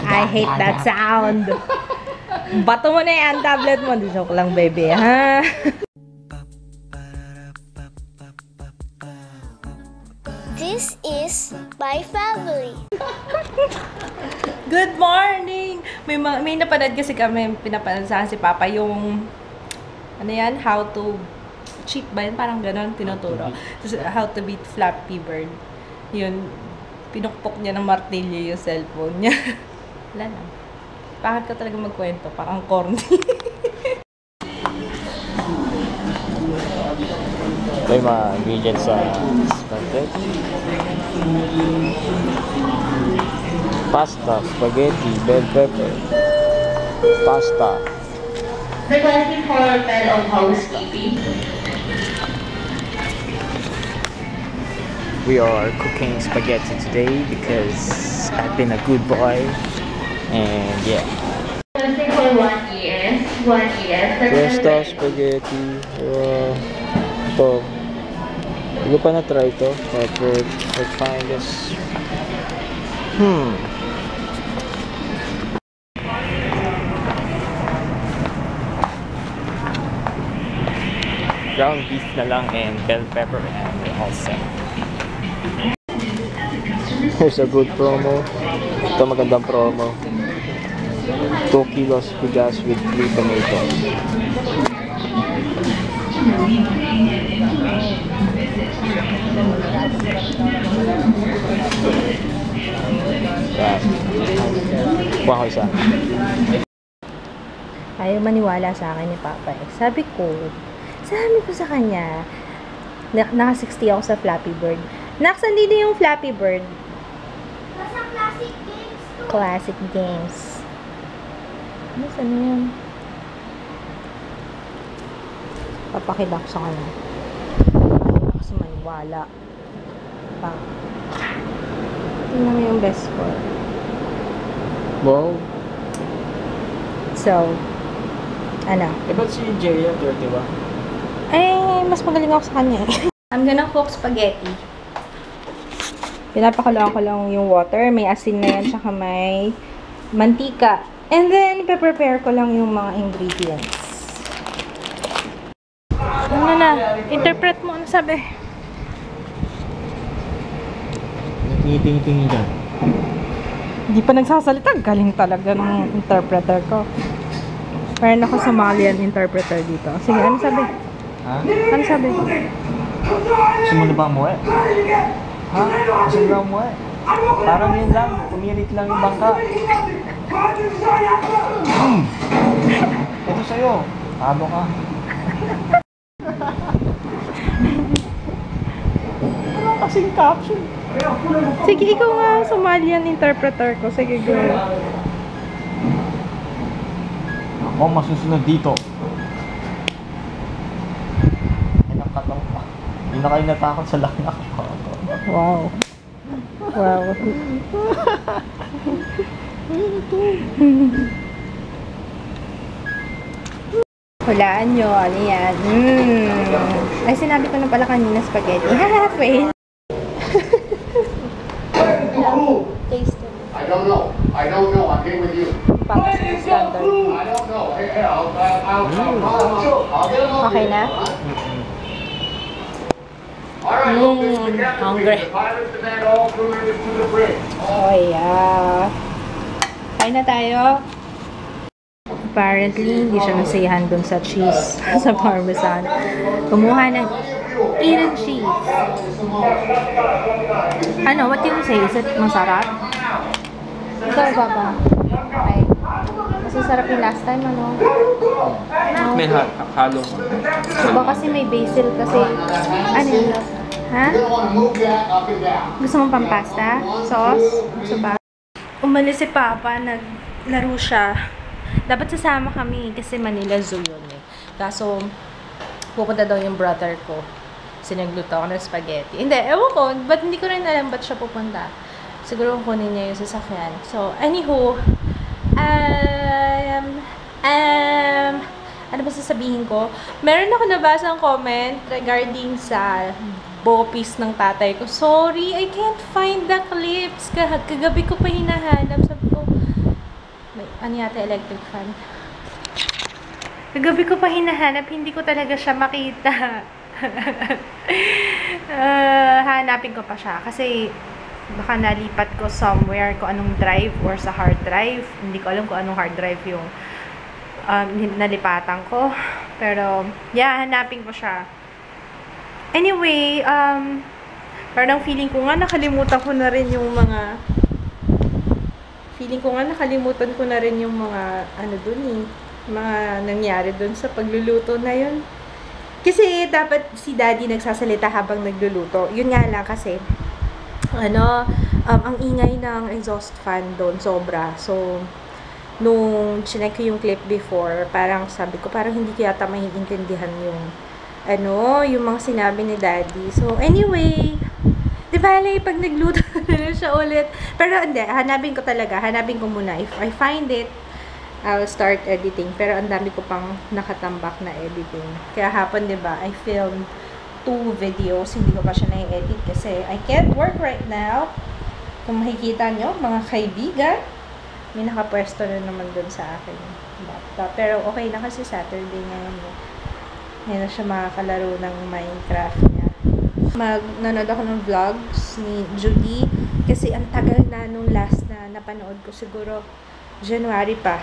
I hate that sound. Bato mo na yan, tablet mo. Joke lang, baby, ha? This is my family. Good morning! May napanood kasi kami, pinapanood sa akin si Papa yung, ano yan, how to cheat ba yan? Parang ganon, tinuturo. How to beat Flappy Bird. Yun, pinukpok niya ng martilyo yung cellphone niya. Wala lang. Bakit ka talaga magkwento? Parang corny. Ito yung mga ingredients sa spaghetti. Pasta, spaghetti, bell pepper, pasta. Requesting for hotel of housekeeping. We are cooking spaghetti today because I've been a good boy. And yeah. Requesting for 1 ES. 1 ES. Pasta, spaghetti. Ito. Hindi ko pa na-try ito. But let's find this. Ground beef na lang and bell pepper and we're all set. Here's a good promo. Ito magandang promo. 2 kilos bigas with 3 tomatoes. Yan. Kuha ko isa. Ayaw maniwala sa akin ni Papa eh. Sabi ko sa kanya, naka 60 ako sa Flappy Bird. Nax, andito yung Flappy Bird. Nasa classic games to. Classic games. Ano yun? Papakita ko sa kanya. Ayaw kasi maniwala. Pa. Tingnan mo yung best score. Wow. So, ano? Eh, ba't si Jaya 30 ba? Eh, mas magaling ako sa kanya. I'm gonna cook spaghetti. Pinapakuloan ko lang yung water. May asin na yan, tsaka may mantika. And then, prepare ko lang yung mga ingredients. Ano na? Interpret mo. Ano sabi? Tingi-tingi dyan. Hindi pa nagsasalita. Galing talaga ng interpreter ko. Meron ako Somalian interpreter dito. Sige, ano sabi? Ha? Ano sabi? Gusto mo na ba umuwi? Ha? Gusto mo na umuwi? Parang yun lang. Pumilit lang yung bangka. Ito sa'yo. Tabo ka. Ano kasing caption? Sige, ikaw nga Somalian interpreter ko. Sige, go. Ako masusunod dito. Nakataw pa. Hindi na kayo natakot sa langak. Wow. Wow. Hulaan nyo. Ano yan? Ay, sinabi ko na pala kanina spaghetti. Fail. Taste it. I don't know. I'm here with you. Pang standard. I don't know. Hey, I'll get him over Okay na? All right, look, this is the captain. Hungry. The pilots demand all crew members to the bridge. Oh, yeah. Kain na tayo. Apparently, hindi siya nasayahan dun sa cheese, sa parmesan. Kumuha ng eaten cheese. Ano, what do you say? Is it masarap? Ikaw, Papa. Okay. Kasi sarap yung last time, ano? May halong. Diba kasi may basil kasi, ano yun? Ha? Gusto mong pampasta? Sauce? Gusto ba? Umalis si Papa, naglaro siya. Dapat sasama kami kasi Manila Zoo yun eh. Kaso, pupunta daw yung brother ko. Sinagluto ako ng spaghetti. Hindi, ewan ko, ba't hindi ko rin alam ba't siya pupunta. Siguro kunin niya yung sasakyan. So, anywho, ano ba sasabihin ko? Meron ako nabasang comment regarding sa bopis ng tatay ko. Sorry, I can't find the clips. Kagabi ko pa hinahanap. Sabi ko, may, ano yata, electric fan. Kagabi ko pa hinahanap, hindi ko talaga siya makita. Hanapin ko pa siya. Kasi, baka nalipat ko somewhere kung anong drive or sa hard drive. Hindi ko alam kung anong hard drive yung nalipatan ko. Pero, yeah, hanapin ko siya. Anyway, parang feeling ko nga nakalimutan ko na rin yung mga ano dun eh, mga nangyari dun sa pagluluto na yun. Kasi dapat si daddy nagsasalita habang nagluluto. Yun nga lang kasi, ang ingay ng exhaust fan doon sobra. So, nung chinek ko yung clip before, parang sabi ko, parang hindi ko yata maiintindihan yung yung mga sinabi ni daddy. So, anyway, di ba, pag nagluto na siya ulit. Pero, hindi, hanapin ko muna. If I find it, I'll start editing. Pero, ang dami ko pang nakatambak na editing. Kaya hapon, di ba, I filmed 2 videos. Hindi ko pa siya na-edit kasi I can't work right now. Kung makikita nyo, mga kaibigan, may nakapwesto na naman dun sa akin laptop. Pero, okay na kasi Saturday ngayon. Hindi na siya makakalaro ng Minecraft niya. Nanood ako ng vlogs ni Judy kasi ang tagal na nung last na napanood ko, siguro January pa.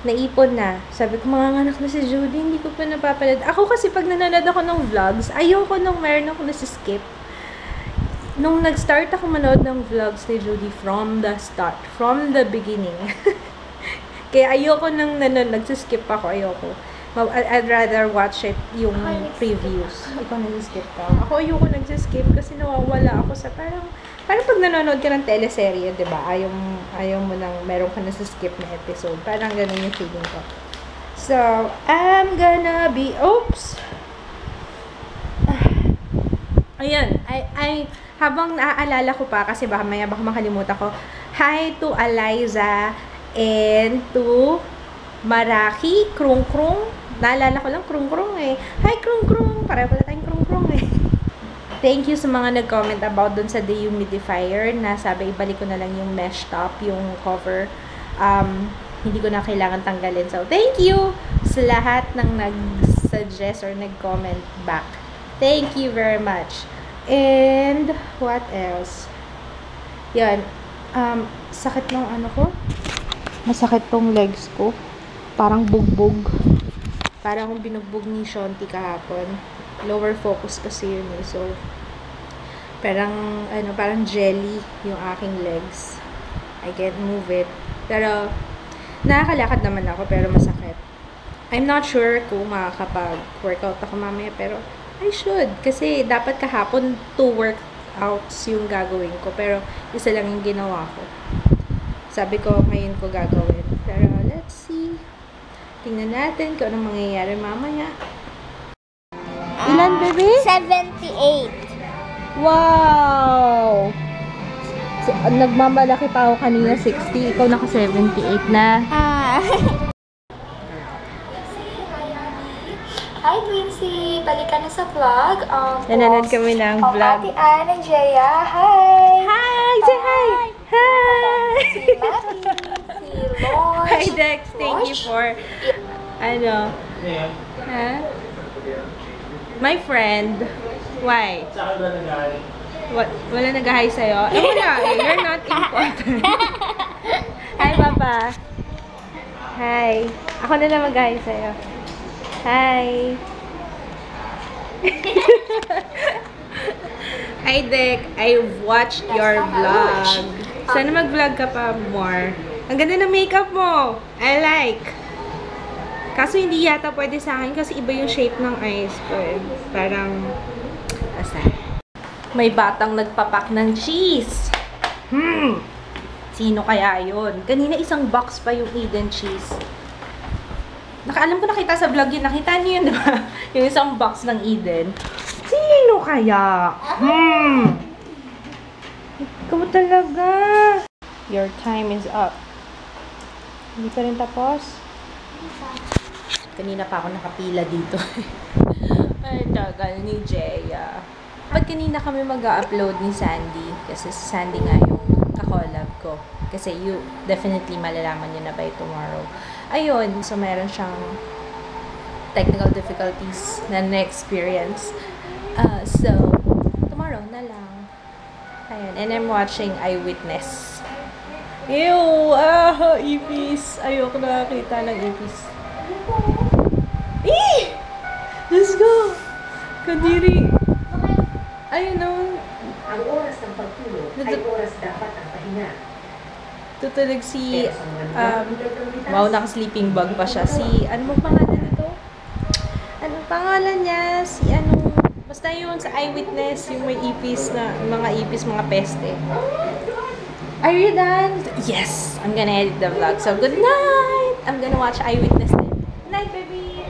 Naipon na. Sabi ko, mga anak na si Judy, hindi ko pa napapanood. Ako kasi pag nanonood ako ng vlogs, ayoko nung meron ako nasiskip. Nung nag-start ako manood ng vlogs ni Judy from the start, from the beginning. Kaya ayoko nang nagsiskip ako, ayoko. I'd rather watch it yung previews. Ikaw nag-skip ka. Ako ayoko nag-skip kasi nawawala ako sa parang pag nanonood ka ng teleserye, di ba? Ayaw mo nang meron ka na-skip na episode. Parang ganun yung feeling ko. So, I'm gonna be... Oops! Ayan. Habang naaalala ko pa, kasi baka makalimutan ko, hi to Eliza and to Maraki, Krung. Naalala ko lang, Krung eh. Hi, Krung. Pareho pala tayong Krung eh. Thank you sa mga nag-comment about dun sa dehumidifier na sabi, ibalik ko na lang yung mesh top, yung cover. Hindi ko na kailangan tanggalin. So, thank you sa lahat ng nag-suggest or nag-comment back. Thank you very much. And, what else? Yan. Sakit ng ano ko. Masakit tong legs ko. Parang bugbog. Parang akong binugbog ni Shonti kahapon. Lower focus kasi yun eh. So, parang jelly yung aking legs. I can't move it. Pero, nakakalakad naman ako pero masakit. I'm not sure kung makakapag-workout ako mamaya pero I should. Kasi dapat kahapon 2 workouts yung gagawin ko. Pero, isa lang yung ginawa ko. Sabi ko, ngayon ko gagawin. Pero, let's see. Tingnan natin kung anong mangyayari mamaya. Ilan, baby? 78. Wow! So, nagmamalaki pa ako kanina 60. Ikaw naka 78 na. Hi, Quincy! Balik ka na sa vlog. Nanonood kami ng vlog. Ate Ann and Jaya. Hi! Hi! Say hi! Hi! Si Matty. Si Lodge. Hi, Dex. Thank you for... My friend. Why? What? Wala nag-hi sa'yo? Wala eh. You're not important. Hi, Papa. Hi. Ako na lang mag-hi sa'yo. Hi. Hi, Dek. I watched your vlog. Sana mag-vlog ka pa more. Ang ganda ng makeup mo. I like. Kaso hindi yata pwede sa akin kasi iba yung shape ng eyes ko eh. Parang, asa. May batang nagpapak ng cheese. Sino kaya yun? Kanina isang box pa yung Eden cheese. Alam ko nakita sa vlog yun. Nakita niyo yun, diba? Yung isang box ng Eden. Sino kaya? Ikaw talaga. Your time is up. Hindi pa rin tapos? Kanina pa ako nakapila dito. Ay, tagal ni Jaya. Pag kanina kami mag-upload ni Sandy, kasi si Sandy nga yung kakolab ko. Kasi you definitely malalaman yun na by tomorrow. Ayun, so meron siyang technical difficulties na na-experience. So, tomorrow na lang. Ayun, and I'm watching Eyewitness. Ew! Ipis! Ayoko nakakita ng ipis. Eh! Let's go! Kadiri! Ayun o. Ang oras ng pagtulog ay oras dapat ang pahinga. Tutulog si, wow, naka-sleeping bag pa siya. Si, ano mo pangalan nito? Ano pangalan niya? Si ano, basta yun sa Eyewitness, yung may ipis na, mga ipis, mga peste. Are you done? Yes! I'm gonna edit the vlog. So, good night! I'm gonna watch Eyewitness then. Night, baby!